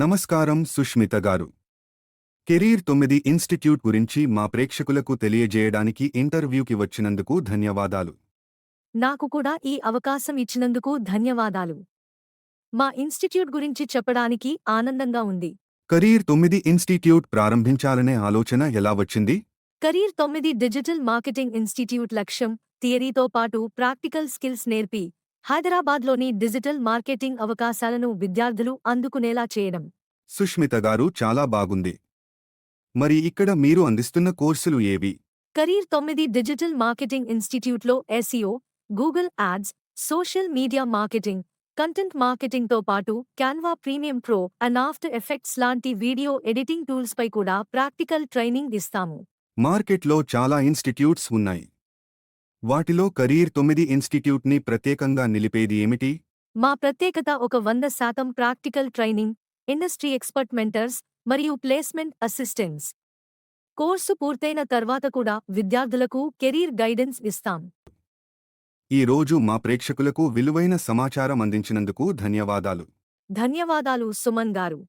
నమస్కారం సుష్మిత గారు. Career 9 institute గురించి మా ప్రేక్షకులకు తెలియజేయడానికి ఇంటర్వ్యూకి వచ్చినందుకు ధన్యవాదాలు. నాకు కూడా ఈ అవకాశం ఇచ్చినందుకు ధన్యవాదాలు. మా ఇన్స్టిట్యూట్ గురించి చెప్పడానికి ఆనందంగా ఉంది. కెరీర్ 9 ఇన్స్టిట్యూట్ ప్రారంభించాలనే ఆలోచన ఎలా వచ్చింది? కెరీర్ 9 డిజిటల్ మార్కెటింగ్ ఇన్స్టిట్యూట్ లక్ష్యం థియరీతో పాటు ప్రాక్టికల్ స్కిల్స్ నేర్పి హైదరాబాద్లోని డిజిటల్ మార్కెటింగ్ అవకాశాలను విద్యార్థులు అందుకునేలా చేయడం. సుష్మిత గారు, చాలా బాగుంది. మరి ఇక్కడ మీరు అందిస్తున్న కోర్సులు ఏవి? కెరీర్ 9 డిజిటల్ మార్కెటింగ్ ఇన్స్టిట్యూట్లో SEO, Google ads, social media marketing, content మార్కెటింగ్తో పాటు Canva premium pro and after effects లాంటి వీడియో ఎడిటింగ్ టూల్స్పై కూడా ప్రాక్టికల్ ట్రైనింగ్ ఇస్తాము. మార్కెట్లో చాలా ఇన్స్టిట్యూట్స్ ఉన్నాయి. వాటిలో కెరీర్ 9 ఇన్స్టిట్యూట్ని ప్రత్యేకంగా నిలిపేది ఏమిటి? మా ప్రత్యేకత ఒక 100% practical training, industry expert mentors మరియు ప్లేస్మెంట్ అసిస్టెంట్స్. కోర్సు పూర్తయిన తర్వాత కూడా విద్యార్థులకు కెరీర్ గైడెన్స్ ఇస్తాం. ఈ రోజు మా ప్రేక్షకులకు విలువైన సమాచారం అందించినందుకు ధన్యవాదాలు. ధన్యవాదాలు సుమన్ గారు.